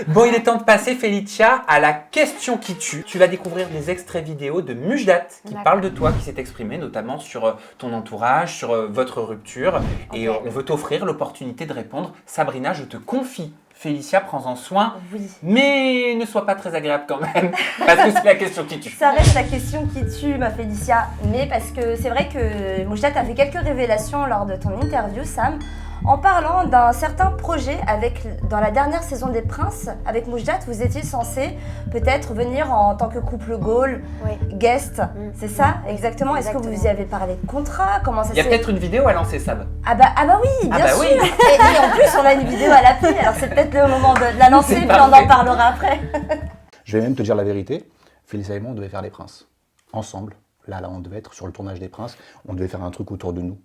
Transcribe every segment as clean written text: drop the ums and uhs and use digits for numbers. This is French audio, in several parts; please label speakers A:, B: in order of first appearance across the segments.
A: Bon, il est temps de passer, Félicia, à la question qui tue. Tu vas découvrir des extraits vidéo de Mujdat qui parle de toi, qui s'est exprimé notamment sur ton entourage, sur votre rupture. Et on veut t'offrir l'opportunité de répondre. Sabrina, je te confie. Félicia, prends-en soin, mais ne sois pas très agréable quand même, parce que c'est la question qui tue.
B: Ça reste la question qui tue, ma Félicia, mais parce que c'est vrai que Mujdat a fait quelques révélations lors de ton interview, Sam, en parlant d'un certain projet dans la dernière saison des Princes. Avec Mujdat, vous étiez censé peut-être venir en tant que couple goal, guest, c'est ça exactement. Est-ce que vous y avez parlé de contrat? Comment ça?
A: Il y a peut-être une vidéo à lancer, Sab.
B: Ah bah oui, bien sûr. Oui. Et en plus, on a une vidéo à l'appui, alors c'est peut-être le moment de la lancer, puis on en parlera après.
C: Je vais même te dire la vérité, Félicia et moi, on devait faire les Princes, ensemble. Là, on devait être sur le tournage des Princes, on devait faire un truc autour de nous.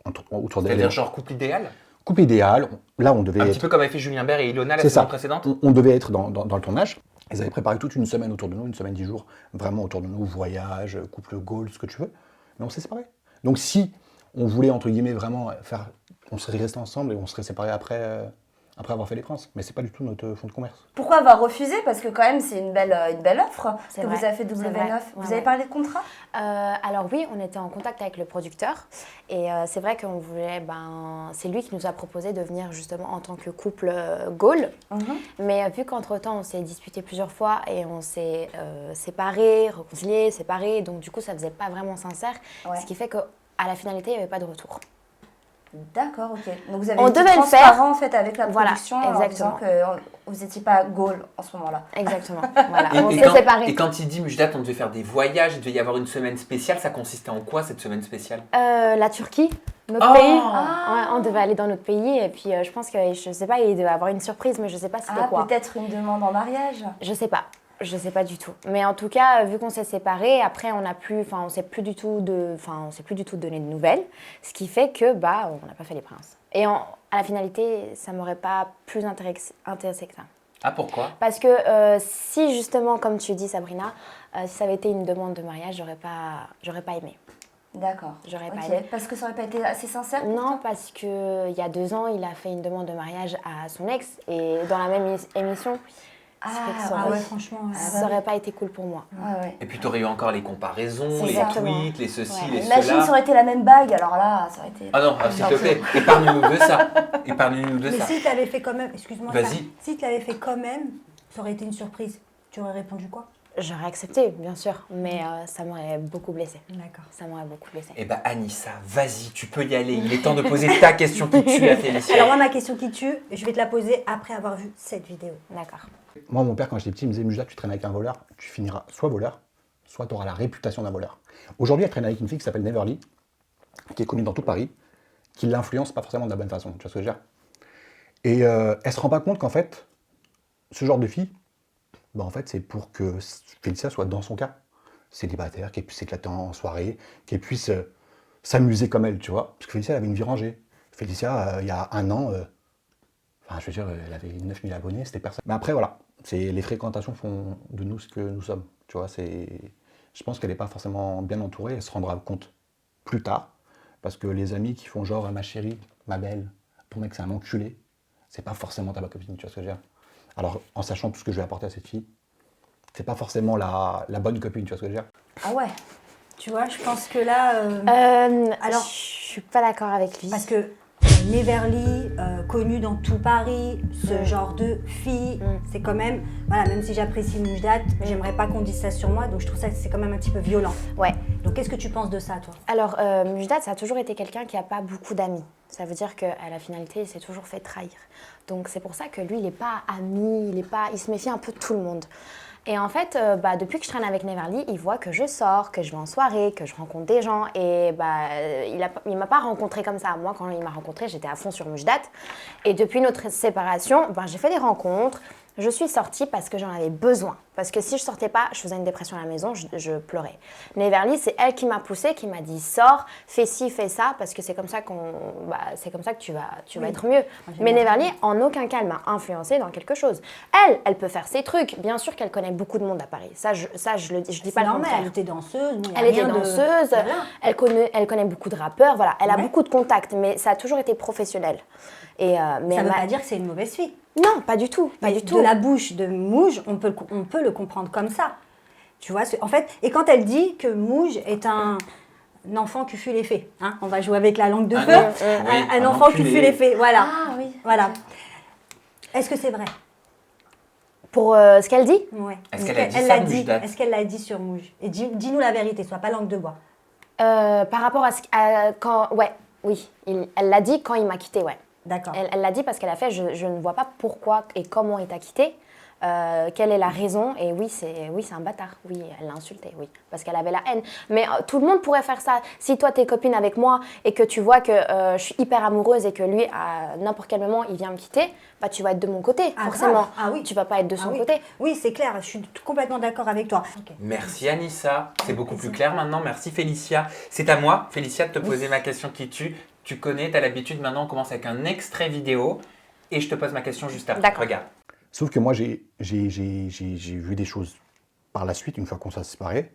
A: C'est-à-dire genre couple idéal?
C: Couple idéal, là on devait
A: un petit peu comme avait fait Julien Bert et Ilona la saison précédente.
C: On devait être dans le tournage. Ils avaient préparé toute une semaine autour de nous, une semaine, 10 jours, vraiment autour de nous, voyage, couple goal, ce que tu veux. Mais on s'est séparés. Donc si on voulait, entre guillemets, vraiment faire... On serait restés ensemble et on serait séparés après avoir fait les Princes. Mais c'est pas du tout notre fonds de commerce.
B: Pourquoi avoir refusé? Parce que quand même, c'est une belle offre que vous avez fait W9. Vous avez parlé de contrat?
D: Alors oui, on était en contact avec le producteur. Et c'est vrai qu'on voulait... c'est lui qui nous a proposé de venir justement en tant que couple goal. Mais vu qu'entre-temps, on s'est disputé plusieurs fois et on s'est séparés, réconciliés, séparés. Donc du coup, ça faisait pas vraiment sincère. Ce qui fait qu'à la finalité, il n'y avait pas de retour.
B: D'accord, ok. Donc vous avez été transparent en fait avec la production en disant que vous n'étiez pas goal en ce moment-là.
D: Exactement. Voilà. On s'est séparés.
A: Et quand il dit Mujdat, on devait faire des voyages, il devait y avoir une semaine spéciale, ça consistait en quoi cette semaine spéciale?
D: La Turquie, notre pays. Ouais, on devait aller dans notre pays et puis je pense que, je sais pas, il devait avoir une surprise, mais je sais pas c'était quoi.
B: Peut-être une demande en mariage?
D: Je sais pas. Je sais pas du tout. Mais en tout cas, vu qu'on s'est séparés, après on s'est plus du tout donné de nouvelles, ce qui fait que on n'a pas fait les Princes. Et à la finalité, ça m'aurait pas plus intéressé que ça.
A: Ah, pourquoi?
D: Parce que si justement, comme tu dis Sabrina, si ça avait été une demande de mariage, j'aurais pas aimé.
B: D'accord.
D: J'aurais pas aimé.
B: Parce que ça aurait pas été assez sincère?
D: Non, parce que il y a 2 ans, il a fait une demande de mariage à son ex et dans la même émission.
B: Franchement,
D: ça aurait pas été cool pour moi.
A: Et puis tu aurais eu encore les comparaisons, les tweets, les ceci, les cela.
B: Imagine, ça aurait été la même bague, alors là, ça aurait été...
A: Ah non, s'il te plaît, épargne-nous de ça.
E: Mais si tu l'avais fait quand même, excuse-moi,
A: vas-y.
E: Si tu l'avais fait quand même, ça aurait été une surprise. Tu aurais répondu quoi?
D: J'aurais accepté, bien sûr, mais ça m'aurait beaucoup blessée.
E: D'accord.
D: Ça m'aurait beaucoup blessée.
A: Eh bien, Anissa, vas-y, tu peux y aller. Il est temps de poser ta question qui tue à Félicia.
E: Alors moi, ma question qui tue, je vais te la poser après avoir vu cette vidéo.
D: D'accord.
C: Moi, mon père, quand j'étais petit, il me disait, Mujdat, tu traînes avec un voleur, tu finiras soit voleur, soit tu auras la réputation d'un voleur. Aujourd'hui, elle traîne avec une fille qui s'appelle Neverly, qui est connue dans tout Paris, qui l'influence pas forcément de la bonne façon, tu vois ce que je veux dire? Et elle se rend pas compte qu'en fait, ce genre de fille, en fait, c'est pour que Félicia soit dans son cas, célibataire, qu'elle puisse s'éclater en soirée, qu'elle puisse s'amuser comme elle, tu vois. Parce que Félicia, elle avait une vie rangée. Félicia, il y a 1 an, je veux dire, elle avait 9000 abonnés, c'était personne. Mais après, voilà, les fréquentations font de nous ce que nous sommes, tu vois. Je pense qu'elle n'est pas forcément bien entourée, elle se rendra compte plus tard, parce que les amis qui font genre, ma chérie, ma belle, ton mec c'est un enculé, c'est pas forcément ta copine, tu vois ce que je veux dire. Alors, en sachant tout ce que je vais apporter à cette fille, c'est pas forcément la bonne copine, tu vois ce que je veux dire.
B: Ah ouais.
E: Tu vois, je pense que là...
D: alors, je suis pas d'accord avec lui.
E: Parce que Neverly, connue dans tout Paris, ce genre de fille, c'est quand même... Voilà, même si j'apprécie Mujdat, j'aimerais pas qu'on dise ça sur moi, donc je trouve ça c'est quand même un petit peu violent.
D: Ouais.
E: Donc qu'est-ce que tu penses de ça, toi?
D: Alors, Mujdat, ça a toujours été quelqu'un qui a pas beaucoup d'amis. Ça veut dire qu'à la finalité, il s'est toujours fait trahir. Donc c'est pour ça que lui, il n'est pas ami, il se méfie un peu de tout le monde. Et en fait, depuis que je traîne avec Neverly, il voit que je sors, que je vais en soirée, que je rencontre des gens. Et il m'a pas rencontrée comme ça. Moi, quand il m'a rencontrée, j'étais à fond sur Mujdat. Et depuis notre séparation, j'ai fait des rencontres. Je suis sortie parce que j'en avais besoin. Parce que si je sortais pas, je faisais une dépression à la maison, je pleurais. Neverly, c'est elle qui m'a poussée, qui m'a dit sors, fais ci, fais ça, parce que c'est comme ça que tu vas être mieux. Mais Neverly, en aucun cas, elle m'a influencée dans quelque chose. Elle peut faire ses trucs. Bien sûr qu'elle connaît beaucoup de monde à Paris. Ça, je dis pas le contraire.
E: Elle était danseuse.
D: Elle était danseuse. Voilà. Elle connaît beaucoup de rappeurs. Voilà, elle a beaucoup de contacts, mais ça a toujours été professionnel.
E: Mais ça ne veut pas dire que c'est une mauvaise fille.
D: Non, pas du tout, pas
E: Mais
D: du tout.
E: de la bouche de Mouj, on peut le comprendre comme ça. Tu vois, en fait, et quand elle dit que Mouj est un enfant qui fuit les faits, hein, on va jouer avec la langue de feu, un enfant qui fuit les faits, voilà.
B: Ah oui.
E: Voilà. Est-ce que c'est vrai?
D: Pour ce qu'elle dit,
E: Ouais.
A: Est-ce qu'elle a dit
E: Elle
A: ça,
E: l'a dit.
A: Moujdat?
E: Est-ce qu'elle l'a dit sur Mouj? Et dis-nous la vérité, sois pas langue de bois.
D: par rapport à quand, ouais, oui, elle l'a dit quand il m'a quitté, ouais.
E: D'accord.
D: Elle l'a dit parce qu'elle a fait, je ne vois pas pourquoi et comment il t'a quitté, quelle est la raison, et oui, c'est un bâtard, oui, elle l'a insulté, oui, parce qu'elle avait la haine. Mais tout le monde pourrait faire ça. Si toi, t'es copine avec moi et que tu vois que je suis hyper amoureuse et que lui, à n'importe quel moment, il vient me quitter, bah, tu vas être de mon côté, forcément.
E: Grave. Ah oui.
D: Tu vas pas être de son
E: oui.
D: côté.
E: Oui, c'est clair, je suis complètement d'accord avec toi. Ok.
A: Merci Anissa, c'est beaucoup plus clair maintenant. Merci Félicia. C'est à moi, Félicia, de te poser ma question qui tue. Tu connais, tu as l'habitude. Maintenant, on commence avec un extrait vidéo et je te pose ma question juste après.
D: D'accord.
A: Regarde.
C: Sauf que moi, j'ai vu des choses par la suite, une fois qu'on s'est séparés,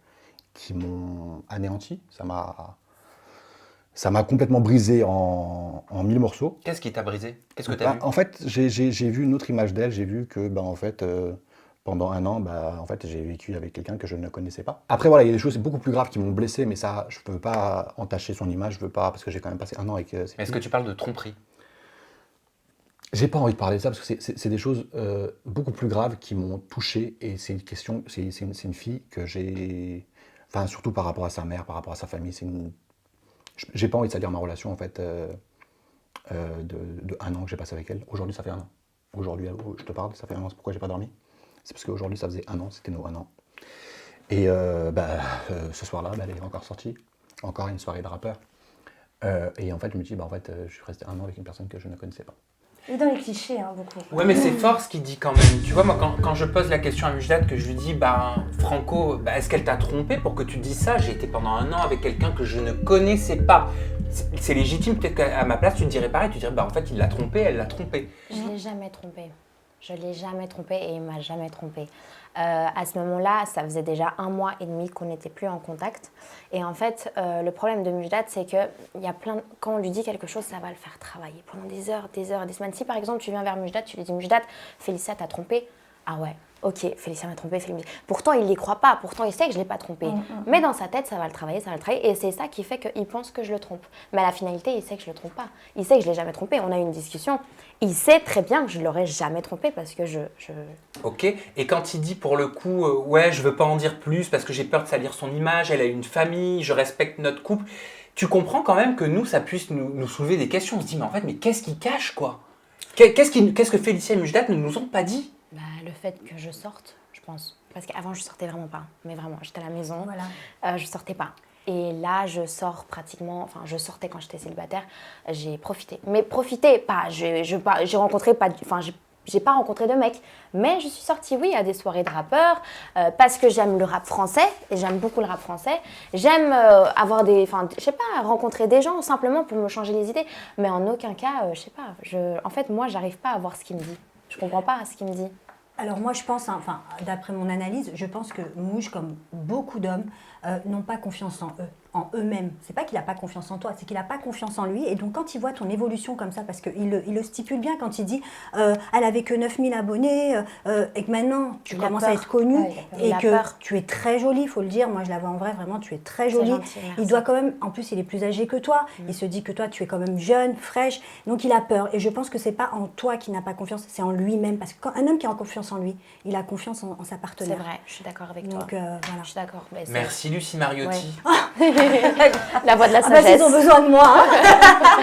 C: qui m'ont anéanti. Ça m'a complètement brisé en 1000 morceaux.
A: Qu'est-ce qui t'a brisé? Qu'est-ce que tu as vu?
C: En fait, j'ai vu une autre image d'elle. J'ai vu que, en fait, pendant un an, en fait, j'ai vécu avec quelqu'un que je ne connaissais pas. Après, voilà, il y a des choses beaucoup plus graves qui m'ont blessé, mais ça, je ne peux pas entacher son image. Je veux pas, parce que j'ai quand même passé un an avec.
A: Est-ce que tu parles de tromperie?
C: J'ai pas envie de parler de ça parce que c'est des choses beaucoup plus graves qui m'ont touché et c'est une question, c'est une fille que j'ai, enfin surtout par rapport à sa mère, par rapport à sa famille, j'ai pas envie de salir ma relation en fait de un an que j'ai passé avec elle. Aujourd'hui ça fait un an. Aujourd'hui je te parle, ça fait un an. C'est pourquoi j'ai pas dormi. C'est parce qu'aujourd'hui ça faisait un an, c'était nos un an. Et ce soir-là, elle est encore sortie, encore une soirée de rappeur. Et en fait je me dis en fait je suis resté un an avec une personne que je ne connaissais pas.
B: Et dans les clichés, hein, beaucoup.
A: Ouais, mais c'est fort ce qu'il dit quand même. Tu vois, moi, quand je pose la question à Moujdat, que je lui dis, Franco, est-ce qu'elle t'a trompé pour que tu dises ça? J'ai été pendant un an avec quelqu'un que je ne connaissais pas. C'est légitime, peut-être qu'à ma place, tu te dirais pareil. Tu dirais, en fait, il l'a trompé, elle l'a trompé.
D: Je l'ai jamais trompé. Je l'ai jamais trompé et il m'a jamais trompé. À ce moment-là, ça faisait déjà 1 mois et demi qu'on n'était plus en contact. Et en fait, le problème de Moujdat, c'est que quand on lui dit quelque chose, ça va le faire travailler pendant des heures, des semaines. Si par exemple, tu viens vers Moujdat, tu lui dis Moujdat, Félicia t'a trompé. Ah ouais, ok, Félicia m'a trompé. Pourtant, il n'y croit pas. Pourtant, il sait que je ne l'ai pas trompé. Mais dans sa tête, ça va le travailler. Et c'est ça qui fait qu'il pense que je le trompe. Mais à la finalité, il sait que je ne le trompe pas. Il sait que je ne l'ai jamais trompé. On a eu une discussion. Il sait très bien que je ne l'aurais jamais trompé parce que
A: Ok, et quand il dit pour le coup, ouais, je veux pas en dire plus parce que j'ai peur de salir son image, elle a une famille, je respecte notre couple, tu comprends quand même que nous, ça puisse nous soulever des questions. On se dit, mais qu'est-ce qu'il cache, quoi? Qu'est-ce que Félicia et Moujdat ne nous ont pas dit?
D: le fait que je sorte, je pense. Parce qu'avant, je sortais vraiment pas. Mais vraiment, j'étais à la maison,
E: Voilà.
D: je sortais pas. Et là, je sors pratiquement, enfin, je sortais quand j'étais célibataire, j'ai profité. Mais profité, pas, j'ai rencontré pas, enfin, j'ai pas rencontré de mec, mais je suis sortie, oui, à des soirées de rappeurs, parce que j'aime le rap français, et j'aime beaucoup le rap français. J'aime avoir je sais pas, rencontrer des gens simplement pour me changer les idées, mais en aucun cas, je sais pas, en fait, moi, j'arrive pas à voir ce qu'il me dit. Je comprends pas ce qu'il me dit.
E: Alors moi je pense, d'après mon analyse, je pense que Mouj, comme beaucoup d'hommes, n'ont pas confiance en eux-mêmes. C'est pas qu'il n'a pas confiance en toi, c'est qu'il n'a pas confiance en lui. Et donc quand il voit ton évolution comme ça, parce qu'il le stipule bien quand il dit elle avait que 9000 abonnés et que maintenant tu commences à être connue et que tu es très jolie, il faut le dire. Moi je la vois en vrai, vraiment tu es très jolie.
D: Gentil,
E: il doit quand même, en plus il est plus âgé que toi, il se dit que toi tu es quand même jeune, fraîche, donc il a peur. Et je pense que c'est pas en toi qu'il n'a pas confiance, c'est en lui-même. Parce qu'un homme qui a confiance en lui, il a confiance en sa partenaire.
D: C'est vrai, je suis d'accord avec toi.
E: Donc voilà.
D: Je suis d'accord.
A: Merci Lucie Mariotti.
D: La voix de la
E: Ah bah,
D: sagesse.
E: ils ont besoin de moi. Hein.